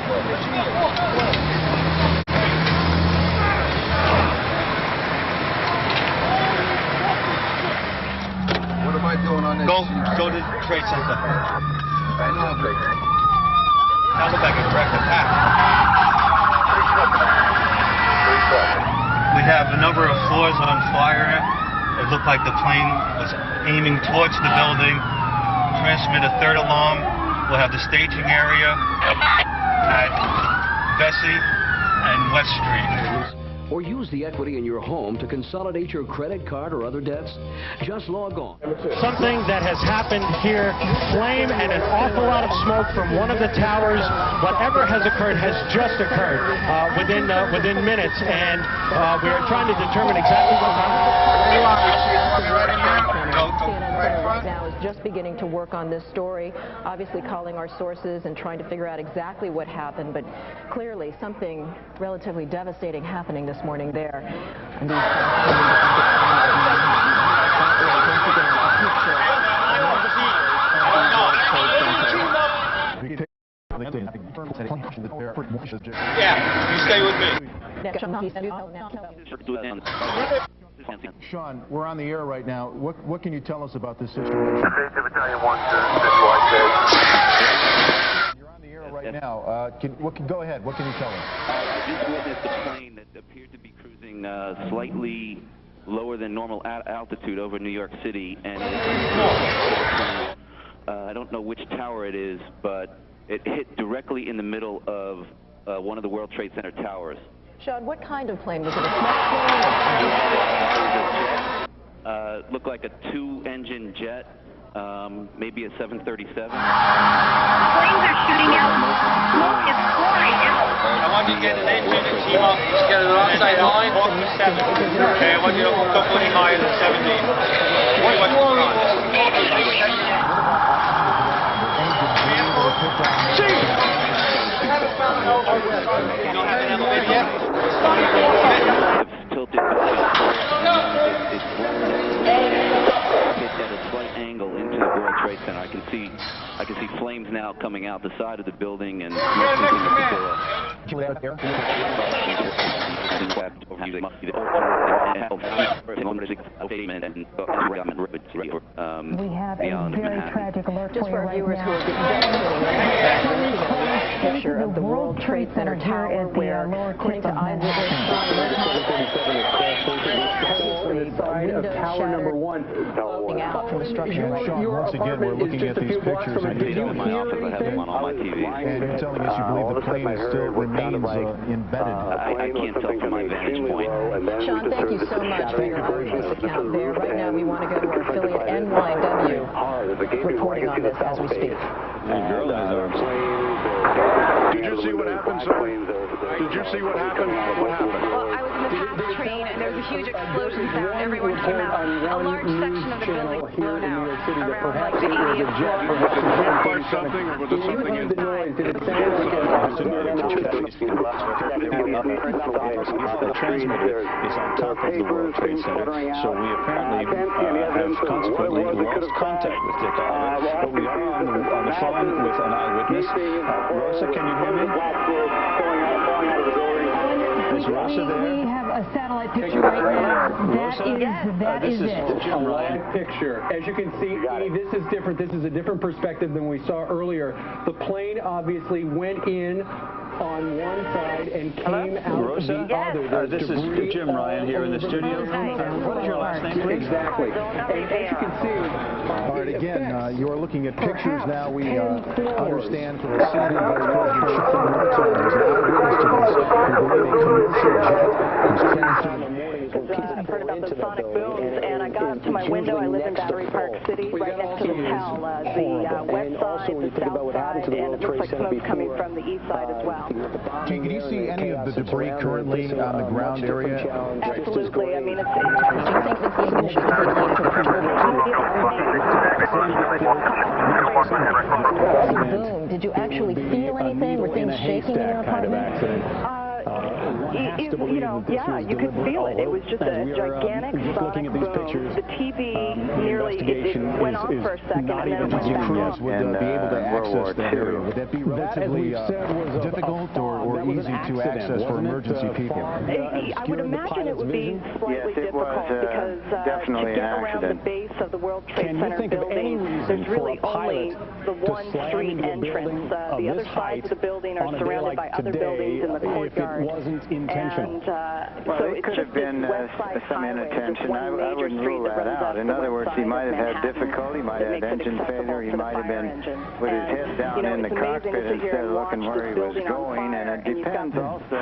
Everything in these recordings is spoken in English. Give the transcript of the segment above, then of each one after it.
What am I doing on this? Go to the Trade Center. I know, but... That looked like a direct attack. We have a number of floors on fire. It looked like the plane was aiming towards the building. Transmit a third alarm. We'll have the staging area at Vesey and West Street. Or use the equity in your home to consolidate your credit card or other debts? Just log on. Something that has happened here, flame and an awful lot of smoke from one of the towers. Whatever has occurred has just occurred within minutes, and we are trying to determine exactly what happened. Right now is just beginning to work on this story, obviously calling our sources and trying to figure out exactly what happened, but clearly something relatively devastating happening this morning there. And Yeah, you stay with me. Sean, we're on the air right now. What can you tell us about this situation? You're on the air right now. Go ahead. What can you tell us? I just witnessed a plane that appeared to be cruising slightly lower than normal altitude over New York City, and I don't know which tower it is, but it hit directly in the middle of one of the World Trade Center towers. Sean, what kind of plane? Was it a small plane? Looked like a two-engine jet, maybe a 737. Planes are shooting out. Smoke is pouring out. I want you to get an engine and team up. Just get an outside line. Off to 7. Okay, I want you to hook up any higher than 17. What's going on? You don't have an elevator yet? It's tilted back. It's at a slight angle into the World Trade Center. I can see flames now coming out the side of the building and we have a very tragic alert just for our right viewers now. who are a picture of the World Trade Center tower where, according to eyewitness, Tower number 1 blowing out from the structure. Sean, once again, we're looking at these pictures, and in my office. I have them on all my TVs. and you're telling us you believe the plane still remains embedded. I can't tell from my vantage point. Sean, thank you so much for your eyewitness account there. Right now, we want to go to our affiliate NYW, reporting on this as we speak. Did you see what happened, sir? Did you see what happened? What happened? Well, I was in the top of the train, and there was a huge explosion sound. Everyone came out. A large section of the building blown out. Around like the 80th floor. Did you hear by something, or was it something inside? The transmitter is on top of the World Trade Center, so we apparently have consequently lost contact with Dick Oliver, but we are on the phone with an eyewitness. Rosa, can you hear me? Is Rosa there? We have a satellite picture right now. That is it. Jim Ryan. Picture. As you can see, this is different. This is a different perspective than we saw earlier. The plane obviously went in on one side and came out Rosa? the other. This is Jim Ryan here in the studio. What is your last name, please? Exactly. And as you can see... All right, again, you're looking at pictures now. We understand from a CNN vice president Sean Martin, who's an eyewitness to this, who believe a commercial jet was crashed in the morning. I've heard about the sonic booms, and I got up to my window. I live in Battery Park City, right next to the town, the west side, the south side, and it looks like smoke coming from the east side as well. Can you see any of the debris currently on the ground area? Absolutely. I mean, it's interesting. Do you think this is mission boom? Did you actually feel anything? Were things shaking in your apartment? One has to believe that this was you could feel it. It was just a gigantic sonic boom. The TV nearly it went off for a second and then it went back. Crews would be able to access that area. Would that be relatively difficult or easy to access for emergency people? I would imagine it would be slightly difficult because to get around the base of the World Trade Center building, there's really only the one street entrance. The other sides of the building are surrounded by other buildings in the courtyard. It wasn't intentional. So it could have been some inattention. I wouldn't rule that out. In other words, he might have had difficulty, might have had engine failure, he might have been with his head down in the cockpit instead of looking where he was going, and it depends also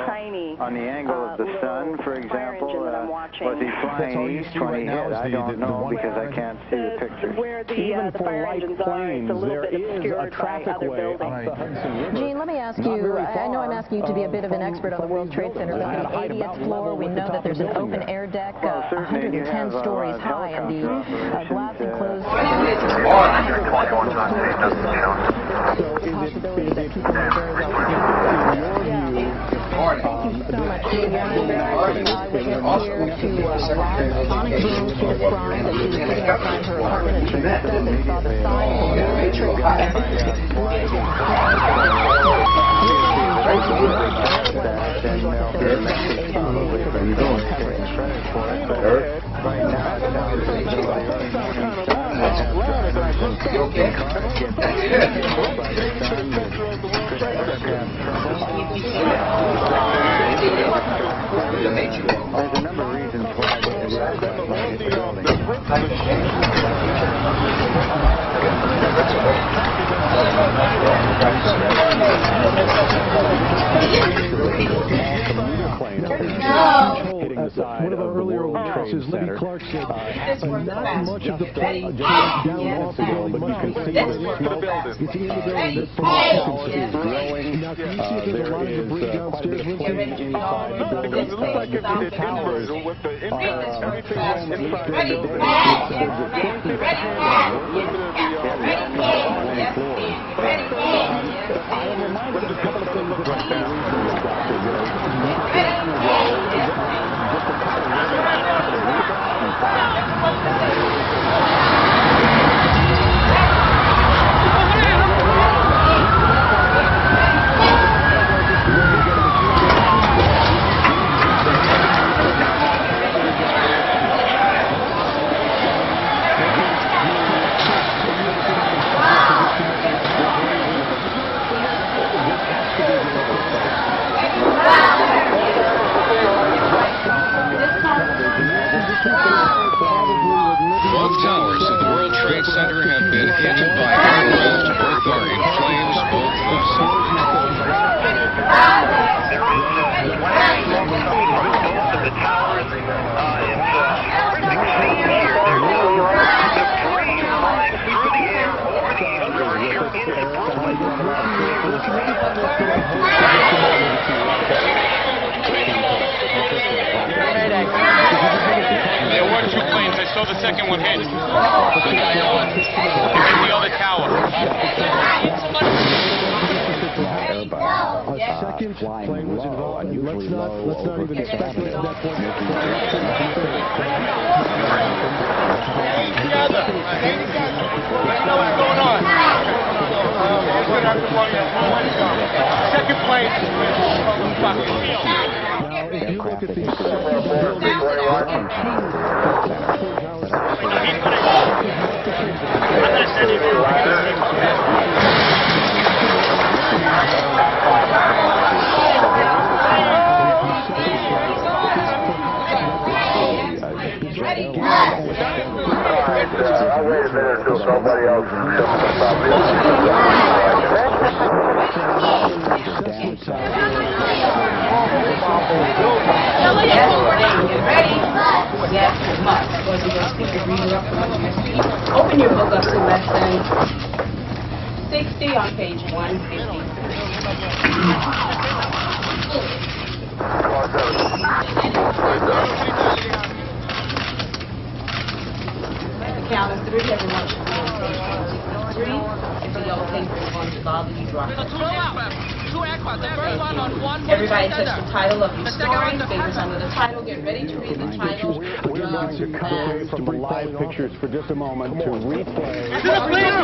on the angle of the sun, for example. Was he flying east when he hit? I don't know because I can't see the pictures. Where the fire engines are, it's a little bit obscured by other buildings. Gene, let me ask you, I know I'm asking you to be a bit of an expert on the World Trade Center. We're on the 80th floor. We know that there's an open air deck, 110 stories high, and the glass enclosed. So is it that people are very well Thank you so much, Gene. Eyewitness here to live sonic boom. She described that she was sitting outside her apartment and she looked up and saw the sign of the World Trade There's a number of reasons why hitting the side. One of our earlier witnesses, Libby Clark, said not much of the plane down off the building, but you can see that it's in the building. This is growing. Now, can you see if there's a lot of debris downstairs? Inside the building. Because it looks like it's an inversion with the everything that's inside the building. I am reminded of a couple of things that Both towers of the World Trade Center have been hit by aircraft. Both are in flames. There were two planes. I saw the second one hit. It's in the other tower. A second plane was involved. Let's not even speculate at that point. Together. Let me know what's going on. Second plane. Now, if you look at the second building, I'll wait a minute until somebody else Yes, much. Open your book up to lesson 60 on page 150. Count of three, everyone should be on page 163. If the yellow paper is going to bother you, drop it. Two aircraft. Everybody touch the title of your story. Fingers under the title. Get ready to read the title. We're going to cut away from the live pictures for just a moment to replay. To the plane! A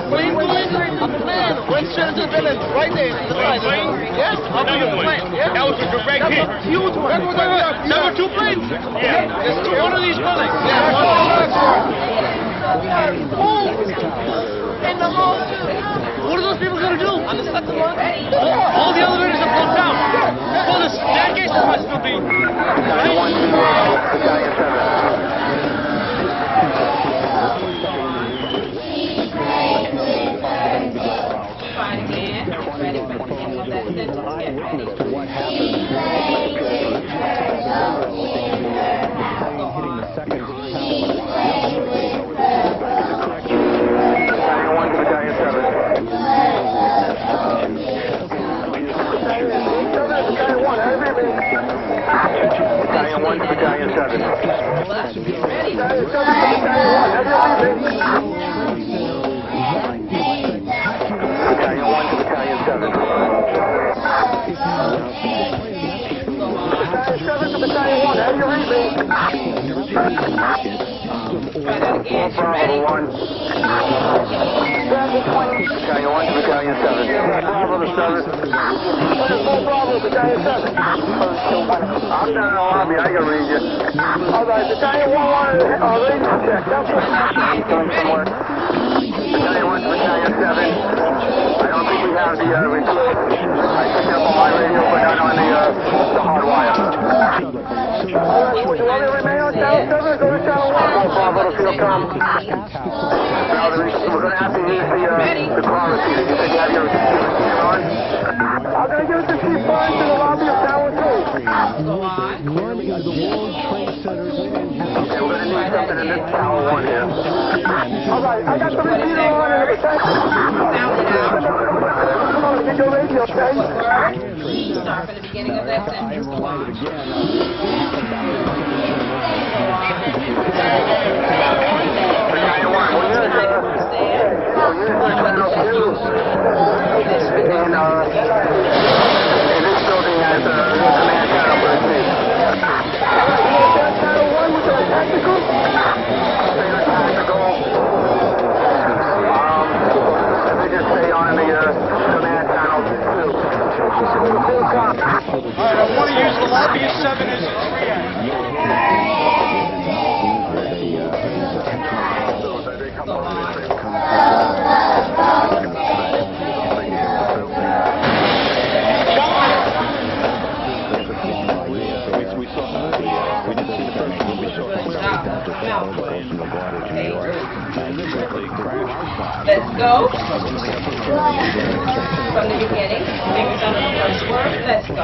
plane going? A plane! Went straight to the village, right there. Plane? Yes, another plane. That was a direct hit. Huge one. There were two planes? Yeah. There's two. One of these buildings. Yeah. In the hall. What are those people going to do? On the second one? All the elevators are closed down. Well, the staircase must still be. Try it again. Ready for the beginning of that sentence. Get ready. To what happened hitting the second Battalion 1 to Battalion 7. Battalion 1 to Battalion 7. Battalion 7 to Battalion 1. How do you read me? Bravo 1. Battalion 1 to Battalion 7. Bravo to 7. Bravo, Battalion 7. I'm down in the lobby. I can read you. All right, Battalion 1 radio check. That's what I'm doing somewhere. Battalion 1 to Battalion 7. I don't think we have the report. I picked up on my radio, but not on the hard wire. All right, so you want me to remain on channel 7 or go to channel 1? Bravo to field com. Now, we're going to have to use the car receiver. You said you have your receiver on? I'm going to give it to Chief Barnes in the lobby of Tower 2. Okay, we're going to need something in this Tower 1 here. All right, I got the receiver on and everything. Come on, get your radio, okay? Start from the beginning of that sentence. Go on. In this building has a command channel for the chief. Channel 1 with the tactical? Let me just stay on the command channel 2. Alright, I want to use the lobby of 7 as a Let's go. From the beginning. Fingers on the first word. Let's go.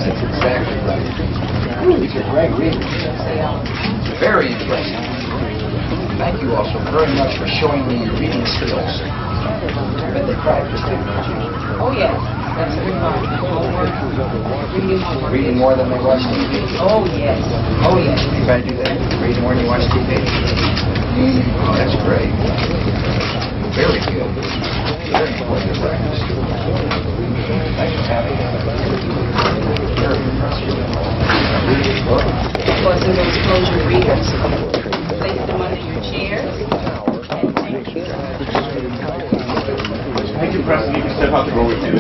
That's exactly right. Really good, great reading. Very impressive. Thank you also very much for showing me your reading skills. But they practiced it, don't you? Oh, yes. That's a good one. Reading more than they watch TV? Oh, yes. Oh, yes. Anybody do that? Reading more than you watch TV? Oh, that's great. Very good. Very important to practice. Thanks for having me. Very impressive. Of course, in those closure readers, place them under your chairs. And thank you. Thank you, President. You can step out to go with you.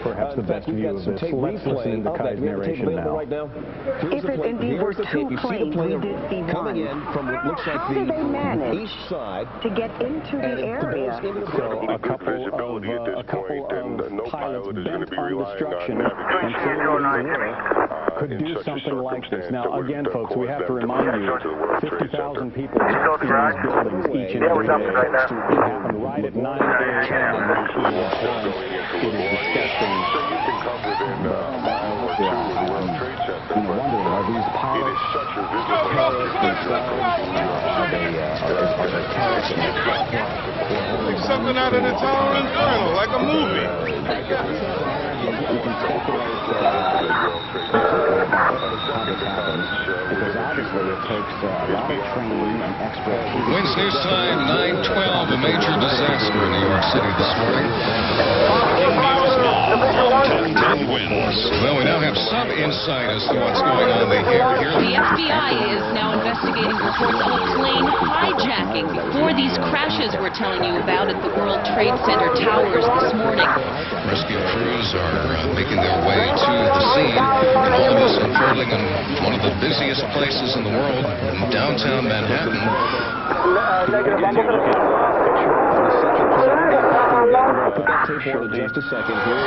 perhaps the best view of this. Let's listen to Kai's narration now. If it indeed were two planes, we did see one. How do they manage to get into the area? So a couple of pilots bent on destruction and clearly could do something like this. Now, again, folks, we have to remind you, 50,000 people in these buildings each and every day. It happened right at 9 a.m. It is disgusting. I'm wondering, are these pilots terrorists themselves? Are they terrorists? Like something out of the Tower Infernal, like a movie. You can speculate how this happens, because obviously it takes a lot of training and expertise. Wins News Time 9:12, a major disaster in New York City this morning. 10 wins. Well, we now have some insight as to what's going on here. The FBI is now investigating reports of a plane hijacking before these crashes we're telling you about at the World Trade Center towers this morning. Rescue crews are making their way to the scene, and all of this unfolding in one of the busiest places in the world, in downtown Manhattan. Put that tape on in just a second here.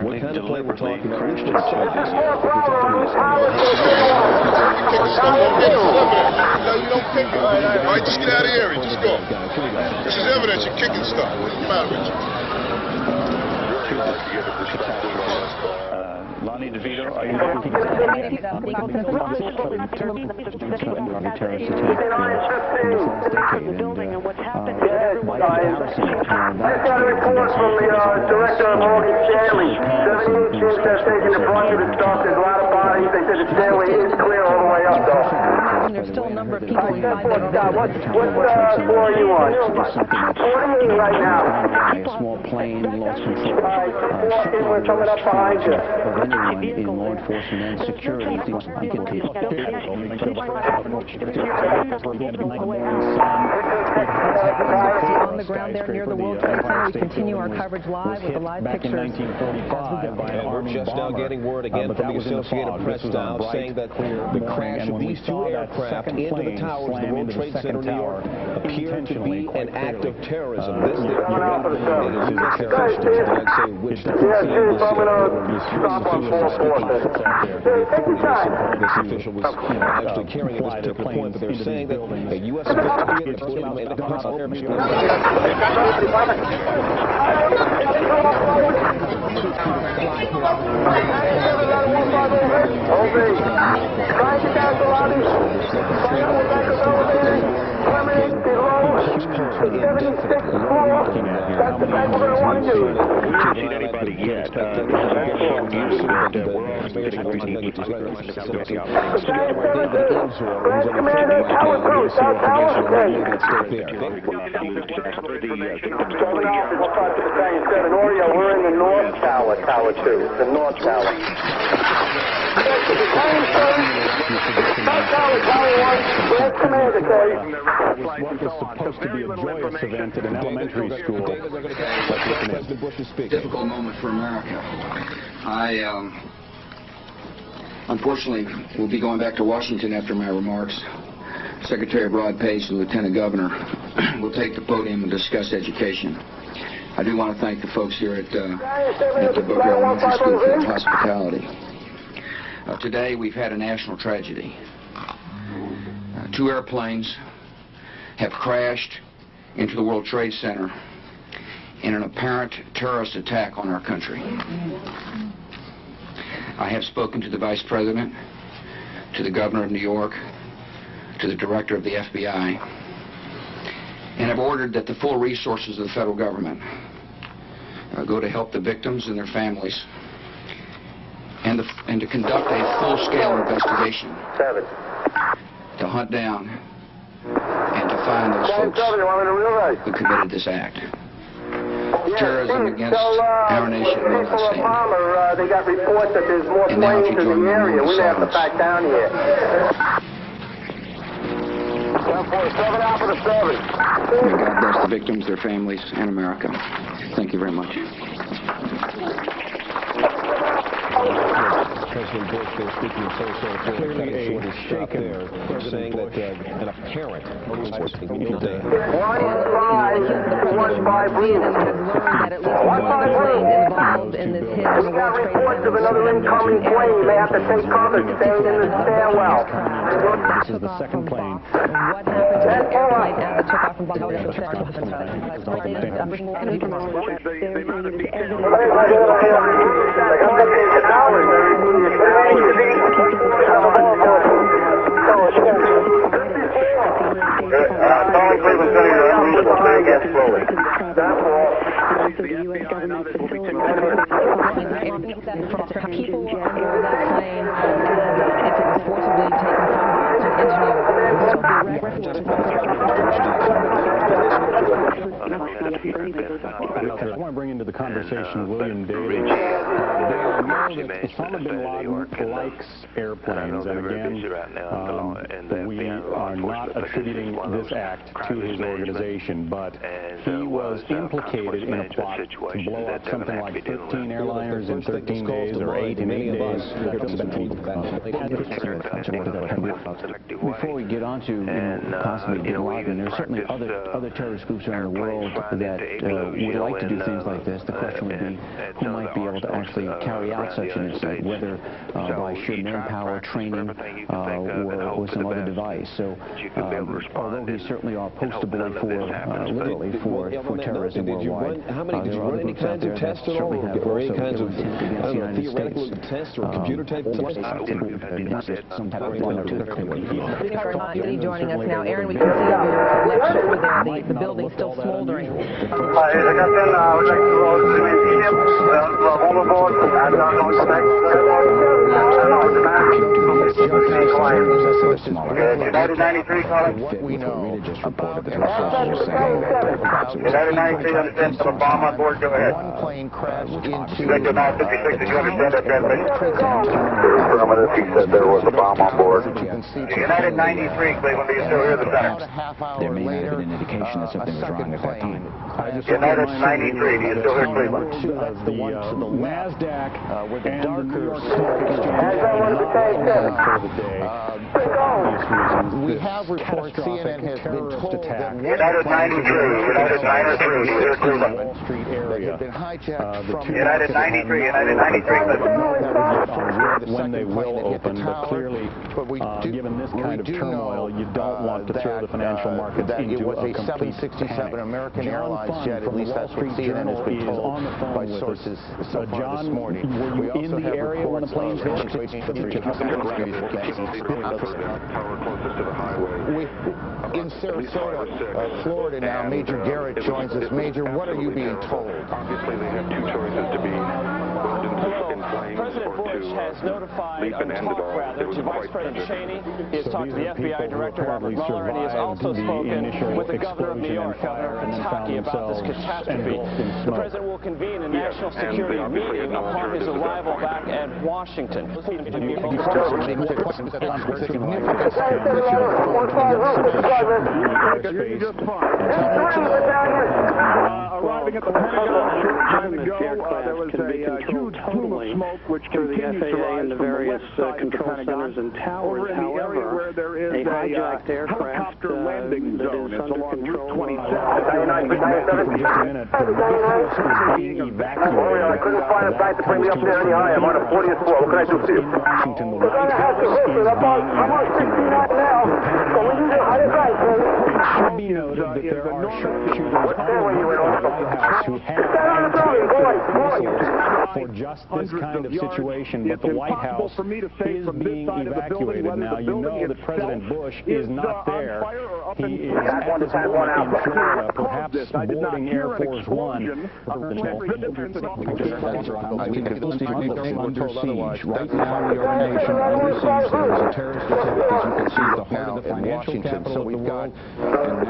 What kind of plane we're talking about? Which one's charges? You don't kick it. All right, just get out of the area. Just go. This is evidence you're kicking stuff. What's the matter with you? Lonnie DeVito, are you terrorist attack in this last decade. Building and what's happened. I just got a report from the director of Morgan Stanley. 78 ships have taken the brunt of the stuff. There's a lot of bodies. They said the stairway is clear all the way up, though. There's still a number of people inside What floor are you on? 48 right now. A small plane lost control. People are coming up behind you. Of anyone in law enforcement and security. On the ground there near the World Trade Center, we continue our coverage live with the live back pictures. In 1945 by an Army just now getting word again from the Associated Press now saying that the crash of these two aircraft into the towers of the World Trade Center, New York, appeared to be an act of terrorism. This is a terrorist. Did I say which? This official was actually carrying this particular point, but they're saying that a U.S. official in the hospital. That's the type we're going to want to do. We haven't seen anybody yet. Commander, Tower 2, South Tower, we're in the North Tower, Tower 2, the North Tower. South Tower, Tower 1, where's Commander, What was supposed to be a joyous event at an elementary school. Difficult moment for America. I unfortunately will be going back to Washington after my remarks. Secretary Broad Pace and Lieutenant Governor will take the podium and discuss education. I do want to thank the folks here at the Booker Elementary School for their hospitality. Today we've had a national tragedy. Two airplanes have crashed into the World Trade Center in an apparent terrorist attack on our country. I have spoken to the Vice President, to the Governor of New York, to the Director of the FBI, and have ordered that the full resources of the federal government go to help the victims and their families, and to conduct a full-scale investigation to hunt down and to find those folks who committed this act. Terrorism against our nation will not stand. They got reports that there's more planes in the area. We may have to back down here. 7 out for the service. May God bless the victims, their families, and America. Thank you very much. President Bush, they're speaking so clearly a shaken there, saying that an apparent The president has learned that at least one plane involved in this hit on the World Trade Center. Of another incoming plane, they have to take cover, staying in the stairwell. This is the second plane. What happened to the airplane as it took off from behind the people were on board that plane, and if it was forcibly taken from I want to bring into the conversation William Daly. They know that Osama bin Laden likes airplanes, and again, we are not attributing this act to his organization, but he was implicated in a plot to blow up something like 13 airliners in 13 days or 8 in 8 days. Before we get on to possibly bin Laden, there's certainly other terrorist groups around the world that would like to do things like this. The question would be who might be able to actually carry out such an incident, whether by sheer manpower, training, or some other device. So although we certainly are poster boy for, literally, for terrorism worldwide, there are other groups out there that certainly have also ill intent against the United States. Computer type some type of joining us now. Aaron, we can see your lecture over there. The building's still smoldering. United 93 calling. What we know about United 93 understands a bomb on board. Go ahead. One plane crashed into. Victor 956, did you understand that transmission? He said there was a bomb on board. United 93, Cleveland, do you still hear the center? There may not have been an indication that something was wrong at that time. United 93, do you still hear Cleveland? The NASDAQ with the darker we have reports CNN has been told that United 93, United 93, you hear Cleveland? Wall Street area had been hijacked from United 93, United 93, when they will open, but clearly, given this kind of turmoil, you don't want to throw the financial markets into a complete 767 American Airlines jet, at least that's what CNN has been told by sources so far this morning. Were you in the area when the planes hit? In Sarasota, Florida now, Major Garrett joins us. Major, what are you being told? Obviously, they have two choices to be President Bush has notified, to Vice President Cheney. He has talked to the FBI Director, Robert Mueller, and he has also spoken with the Governor of New York, Governor Pataki, about this catastrophe. The President will convene a national security meeting upon his arrival back at Washington. Arriving at the Pentagon a short time ago, there was a huge plume of smoke which continues to rise and the various control centers and towers. However, there is a hijacked aircraft landing zone. It's along Route 27. Being evacuated. I couldn't find a site to bring me up there any higher. I'm on the 40th floor. What can I do for you? In Washington, the White House is being It should be noted that there are sharpshooters all over the White House who have missiles for just this kind of situation, but the White House is being evacuated now. You know that President Bush is not there. He is at this moment in Florida, perhaps boarding Air Force One. Under siege. Right now, we are a nation under siege. There is a terrorist attack, as you can see, at the heart of the financial capital of the world.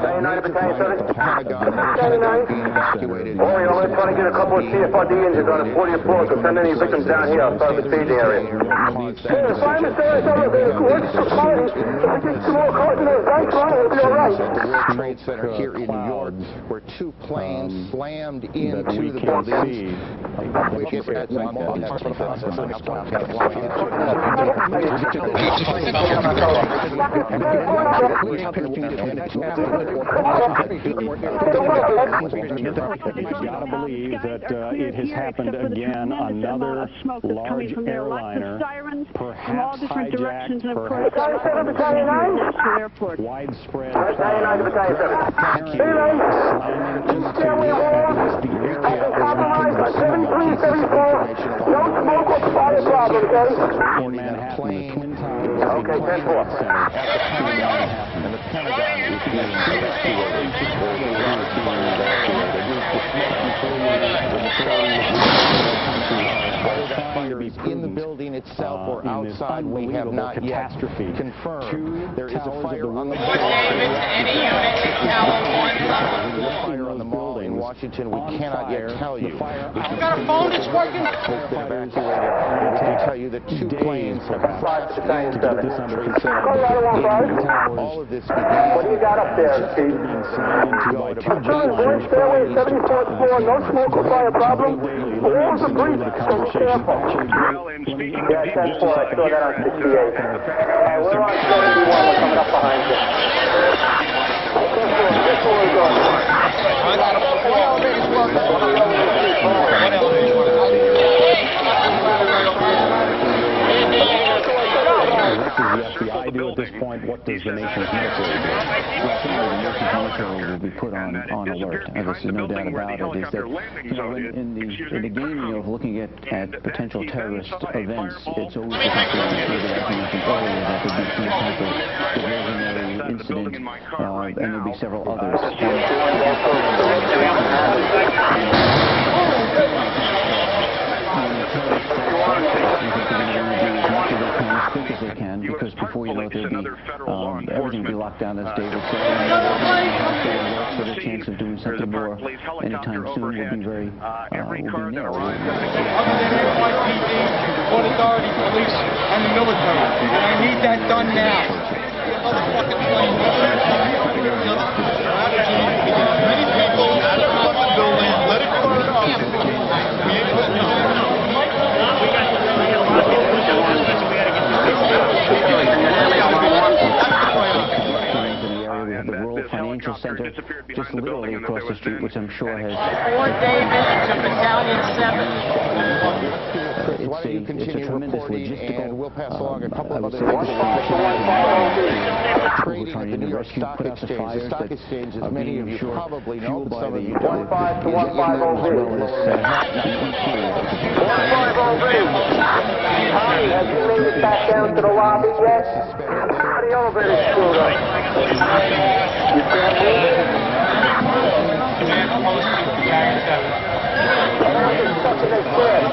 Battalion 9 to Battalion 7. The Pentagon and the Pentagon being evacuated. Oh, yeah, I'm trying to get a couple of CFRD engines on the 40th floor to send any victims down here outside the staging area. Hey, the firemen say it's over there. What's the party? I get some more cars in the bank line, it'll be all right. The World Trade Center here in New York, where two planes slammed into the buildings, which is at the moment has been You've got to believe that it has happened again. Another large airliner, perhaps hijacked, perhaps widespread slamming in Manhattan, the Twin Towers, okay, 10-4. And the Pentagon is being evacuated. Whether that fire is in the building itself or outside, we have not yet confirmed. There is a fire on the fire on the mall in Washington. We cannot yet tell you. You got a phone that's working? Has been evacuated. We can tell you that two planes have crashed into the Trade Center. All of this began. What do you got up there, Chief? Voice fairway, 74th floor, no smoke or fire problem. Walls are breathing, so careful. Yeah, 10-4, I saw that on 68. We're on 71, we're coming up behind you. 10-4, this one is on. What does the FBI do at this point? What does the nation's military do? Well, certainly the nation's military will be put on alert. There's no doubt about it. Is that, in the game of looking at potential terrorist events, it's always difficult to make sure that, as you mentioned earlier, that there be some type of diversionary incident, and there'll be several others. As they can, because before you know it, there'll be everything will be locked down, as David said, and so the chance of doing something more anytime soon will be very narrow. Port authority, police, and the military, and I need that done now. Many people out of the building, let it burn up. The World Financial Center, just literally across the street, which I'm sure has... Why don't you continue reporting, and we'll pass along a couple of other things. Trading at the New York Stock Exchange. The Stock Exchange, as many of you probably know, but some of you don't, 15 to 1503. 1503. Have you made it back down to the lobby yet? The elevator's screwed up. You can't move it? Stuck in this bed.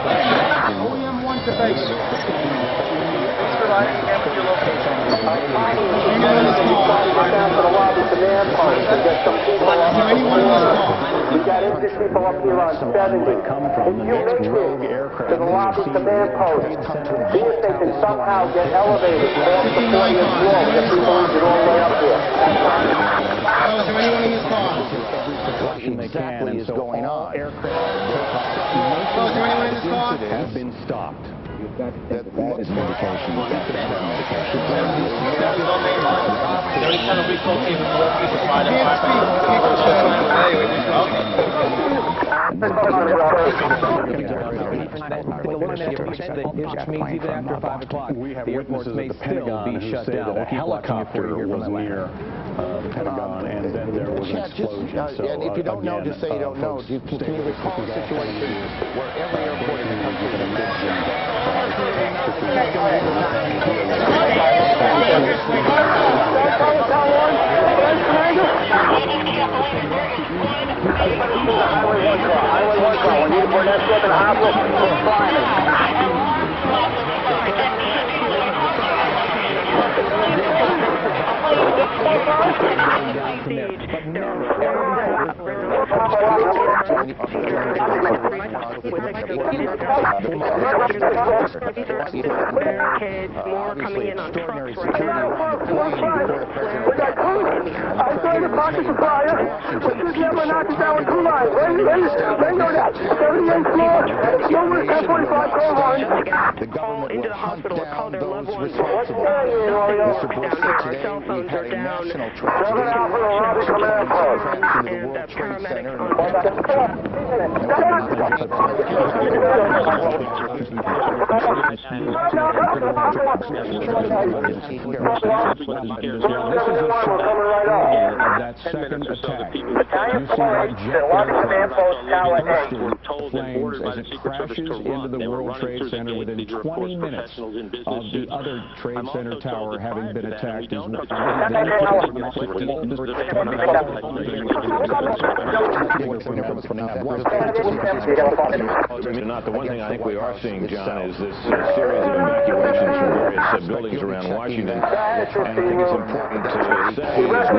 OEM1 to base. Please provide your location. Down to the lobby to manpost and get some people up. We got injured people up here on 70. If you make it to the lobby to manpost, see if they can somehow get elevated off the 40th floor. We got people injured all the way up here. Is there anyone in this car? What exactly is going on? Is there anyone in this car? Have been stopped. That is medication. We have witnesses at the Pentagon who say that a helicopter was near the Pentagon, and then there was an explosion. So, and if you don't know, just say you don't know. Do you continue to recall a situation where every airport in the country has been Barricades, more coming in on trucks right now. I saw the pocket supplier, but this never knocked it down with 2 lines. They know that. 78th floor, number 1045, go on. The government into the will hunt hospital or call down their loved those ones. responsible. Mr. Bush said today we've had a national tragedy. The World Trade Center. That second attack. You see that jet airplane flames as it crashes into the World Trade Center within 20 minutes of the other Trade Center tower having been attacked. The one thing I think we are seeing, John, is this series of evacuations from various buildings around Washington. And I think it's important to say as we know what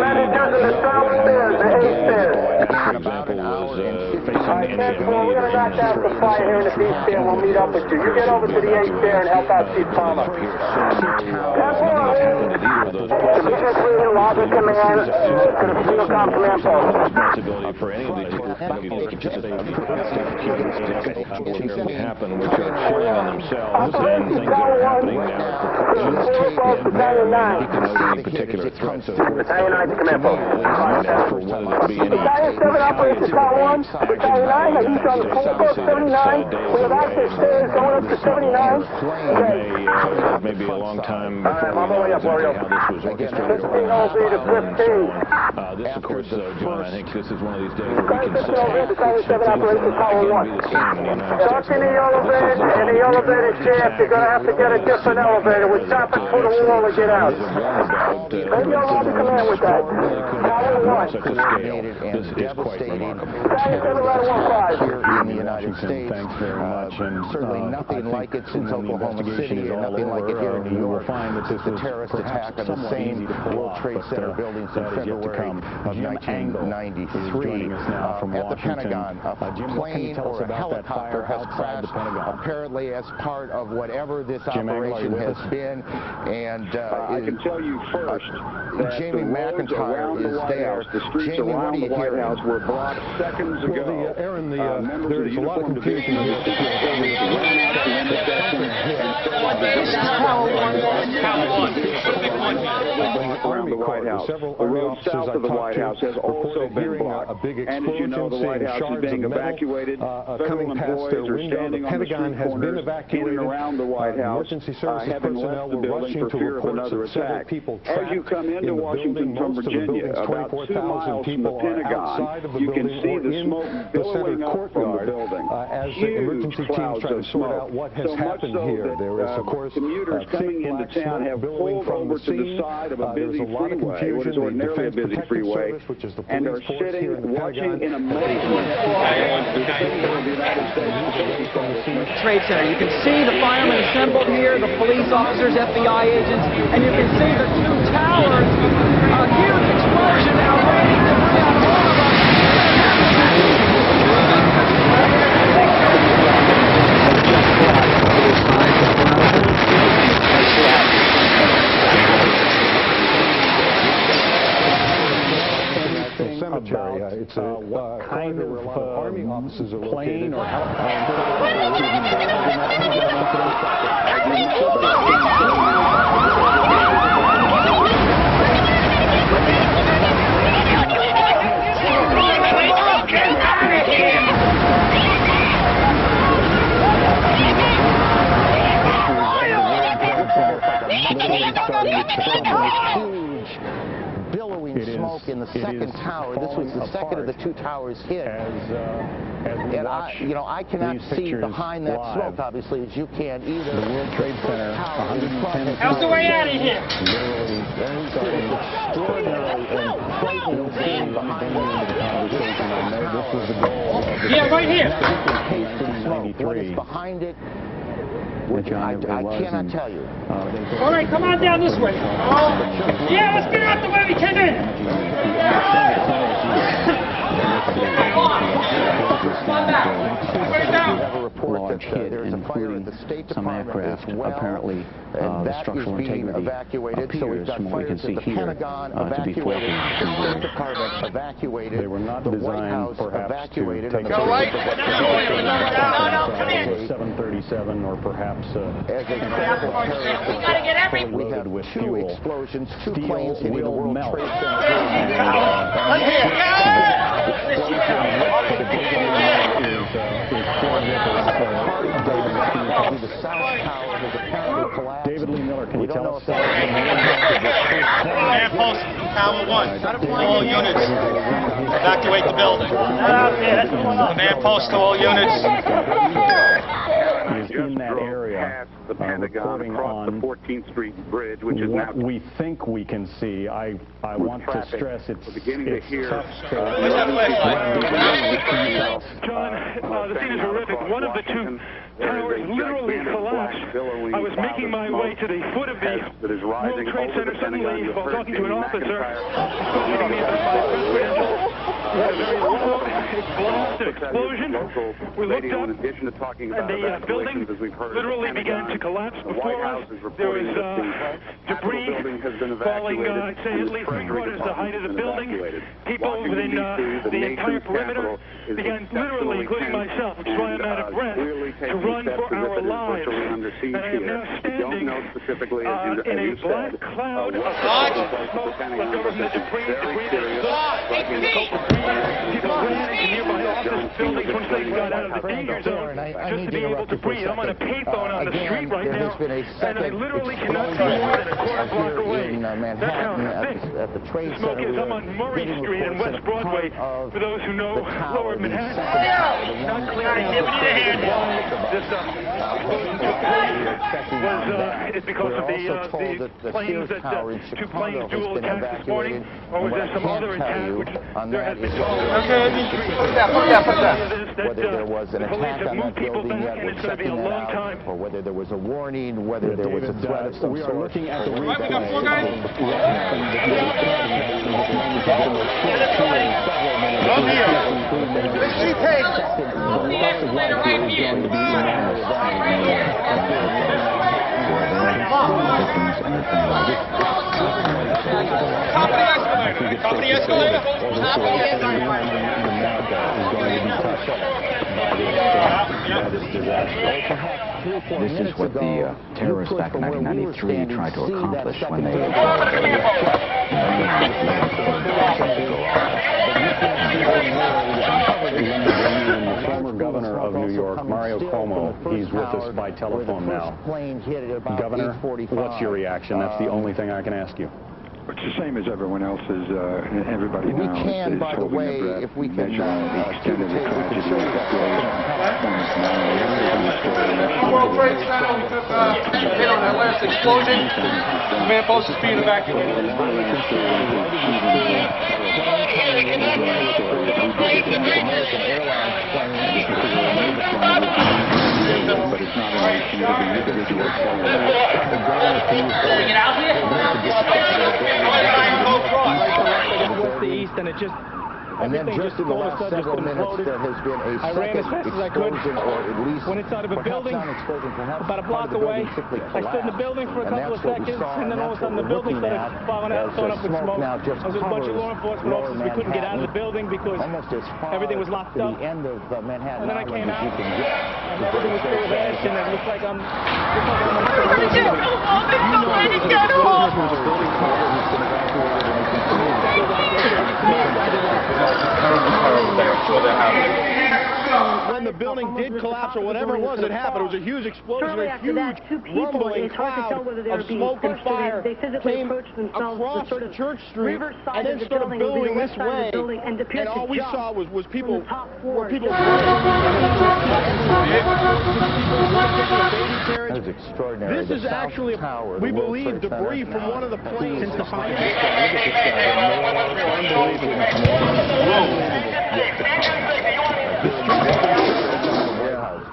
happened, for example, was facing the NCME. We're not down to fire here in the beach there. We'll meet up with you. You get over to the 8th there and help out Chief Palmer. That's all right. Roger Command to the Pentagon Command Post. Responsibility for any of these happen, which are chilling in themselves, and things that are happening now in particular threats. So Battalion 9 to Command Post. for whether there be any Battalion 7 operates Scout 1. Battalion 9 has east on the full course 79. We have access stairs going up to 79. It may be a long time before we know exactly how this was orchestrated. This, of course, John, I think this is one of these days where we can say Battalion 7 operates Scout 1. Stuck in the elevator and the elevator shaft, you're going to have to get a different elevator with choppers through the wall to get out. Maybe I'll have to come in with that. Such a scale. This is quite remarkable. Here in the United States, thanks very much. And certainly nothing like it since Oklahoma City, and nothing like it here in New York. The terrorist attack on the same World Trade Center buildings in February of 1993. At the Pentagon, a plane or a helicopter has crashed, apparently as part of whatever this operation has been. And I can tell you first that Jamie McIntyre is there. The streets around the White House were blocked seconds ago. Aaron, there's a lot of confusion here. Around the White House. The road south of the White House has also been blocked. And as you know, the White House is being evacuated. Federal employees are standing on the street corners in and around the White House, having left the building for fear of another attack. As you come into Washington from Virginia, about 2 miles from the Pentagon, you can see the smoke billowing up from the building. Huge clouds of smoke. So much so that commuters coming into town have pulled over to the side of a busy freeway, what is ordinarily a busy freeway, and are sitting, watching in amazement. Trade Center. You can see the firemen assembled here, the police officers, FBI agents, and you can see the 2 towers. A huge explosion now raining debris on all of us. Cemetery. It's what kind of Army offices are plane or helicopter. Smoke in the second tower. This was the second of the 2 towers hit. And I cannot see behind that smoke, obviously, as you can either. The World Trade Center, 110. How's the way out of here? Literally, extraordinary and frightening scene behind the conversation. I know this was the goal of the right here. What is behind it? John, I cannot tell you. All right, come on down this way. Yeah, let's get out the way we came in. Large hit, including some aircraft. Apparently, the structural integrity appears, from what we can see here, to be flaky. They were not designed, perhaps, to take Go right. No, come in. 737 or perhaps We gotta get everything. loaded with fuel. Explosions, two Steel planes hitting the will World melt. Trade David Lee Miller, can you tell us? Command post, Tower 1. All units, evacuate the building. Command post to all units. Is in that area, the Pentagon across the 14th Street Bridge, which is now. What we think we can see, I want to stress it's tough to... John, the scene is horrific. One of the two towers literally collapsed. I was making my way to the foot of the World Trade Center suddenly while talking to an officer. Giving me about 5 credentials. We had a very loud blast, an explosion. We looked up, and the building literally began to collapse before us. There was debris falling, I'd say, at least 3/4 the height of the building. People within the entire perimeter began literally, including myself, which is why I'm out of breath, to run for our lives. And I am now standing in a black cloud of smoke left over from the debris that people ran into nearby office buildings once they got out of the danger zone just to be able to breathe. I'm on a payphone on the street right now, and I literally cannot see more than a quarter block away. That's how thick the smoke is. I'm on Murray Street and West Broadway, for those who know Lower Manhattan. Not clear now this explosion took place is because of the planes that two planes dual attacked this morning, or was there some other attack which there has been talk whether there was an attack on that building yet, we're checking that out, or whether there was a warning, whether there was a threat of some we are sort. looking at the We got 4 guys? Come here. Let's see tape. The escalator right here. Top of the escalator. This is what the terrorists back in 1993 tried to accomplish when they... The former governor of New York, Mario Cuomo, he's with us by telephone now. Governor, what's your reaction? That's the only thing I can ask you. It's the same as everyone else's, everybody we now can, is by the way, if we can the extent of the tragedy. World Trade Center, we took hit on that last explosion. Command post is being evacuated. But it's not an individual. Get out here. West to east, and it just And then just in the last several minutes, there has been a second explosion, or at least went inside of a building not explosion, perhaps about a block away. I stood in the building for a couple of seconds, and then all of a sudden the building started falling out, filling up with smoke. There was a bunch of law enforcement officers. We couldn't get out of the building because everything was locked up. The end of Manhattan. And then I came out, and everything was full of ash, and it looked like I'm... When the building did collapse, or whatever it was that happened, it was a huge explosion, a huge rumbling cloud of smoke and fire came across Church Street and then started billowing this way, and all we saw was people, That is extraordinary. This is actually, we believe, debris from one of the planes.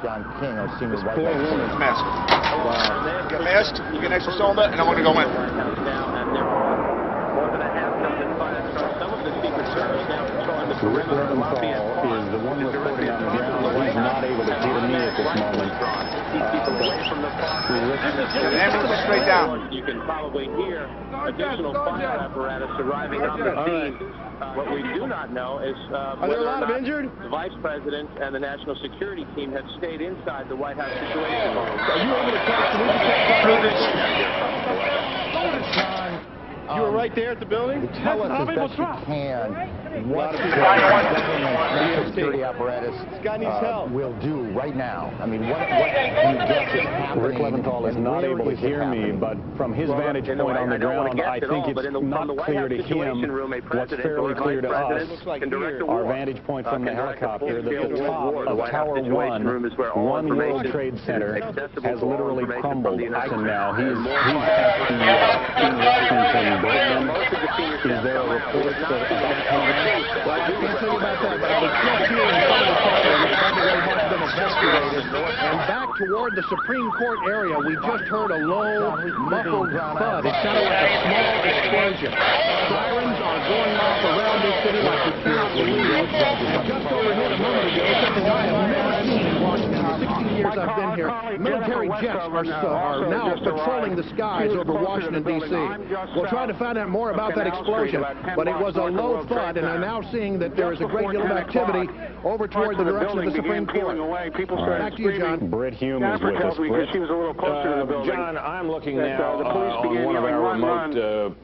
John, King, our senior This White poor House. woman's masked. Wow. Get masked, you get an extra cylinder, and I want to go in. Rick Leventhal is the one reporting on the ground. He's not able to hear me at this moment. The ambulance is straight down. You can probably hear additional fire apparatus arriving on the scene. What we do not know is whether or not the Vice President and the National Security Team have stayed inside the White House Situation Room. Are you able to talk to me? You were right there at the building? Tell us as best you can what the government security apparatus will do right now. I mean, what do you guess is happening? Rick Leventhal is not able to hear me, but from his vantage point on the ground, I think it's not clear to him what's fairly clear to us. Our vantage point from the helicopter, that the top of Tower 1, One World Trade Center, has literally crumbled. And now he's at the in Washington. Is there a report about Pentagon? Well, I can't tell you about that, but I was just here in front of the Capitol, which, by the way, has been evacuated. And back toward the Supreme Court area, we just heard a low, muffled thud. It sounded like a small explosion. Sirens are going off around this city like you cannot believe. Just overheard a moment ago something I have never seen in Washington. In the 60 years I've been here, military jets are now patrolling the skies over Washington, D.C. We'll try to find out more about that explosion, but it was a low thud, and I'm now seeing that there is a great deal of activity over toward the direction of the Supreme Court. Back to you, John. Brett Hume is with us. John, I'm looking now on one of our remote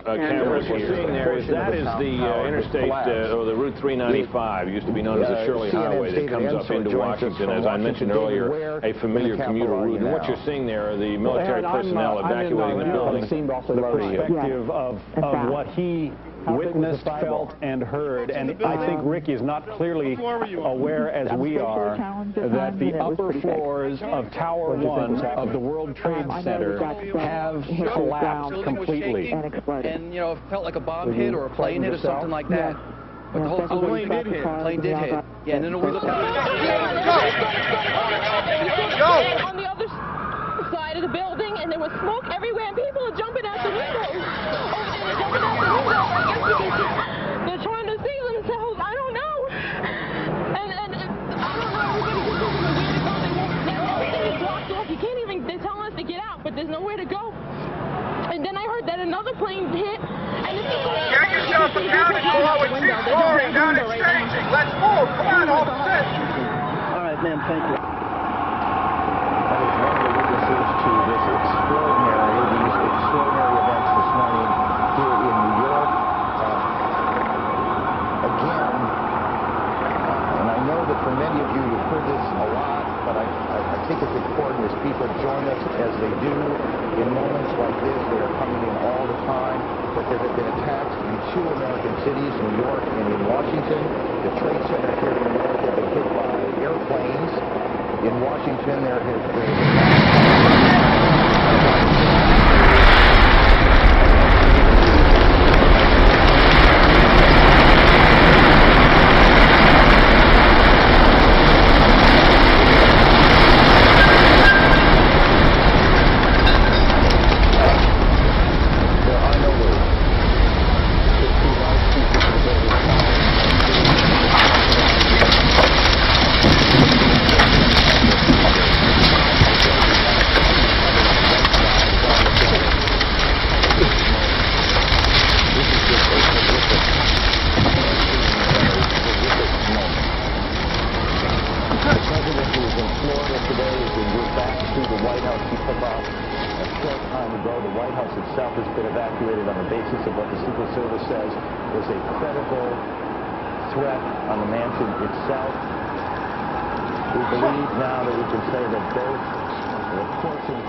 cameras. We're seeing there is that is the interstate, or the Route 395, used to be known as the Shirley Highway, that comes up into Washington, as I mentioned earlier, a familiar commuter route. And what you're seeing there are the military personnel evacuating the building. The perspective of what he witnessed, felt, and heard, and I think Rick is not clearly aware, as we are, that the upper floors of Tower 1 of the World Trade Center have collapsed completely. And, you know, it felt like a bomb hit or a plane hit or something like that. But the whole plane did hit. Plane did hit. Yeah, and then we looked out. On the other side of the building, and there was smoke everywhere, and people are jumping out the windows. They're trying to see themselves. I don't know. And I don't know. Everything is blocked off. You can't even. They're telling us to get out, but there's nowhere to go. And then I heard that another plane hit. And it's get yourself down and below and keep flooring down exchanging. Let's move. Come on, officer. All right, ma'am. Thank you. That is one of the witnesses to these extraordinary events this morning here in New York. Again, and I know that for many of you, you've heard this a lot, but I think it's important as people join us as they do in moments like this. They are coming in all the time, but there have been attacks in two American cities, New York and in Washington. The Trade Center here in New York has been hit by airplanes. In Washington, there has been on the mansion itself. We believe now that we can say that both reports and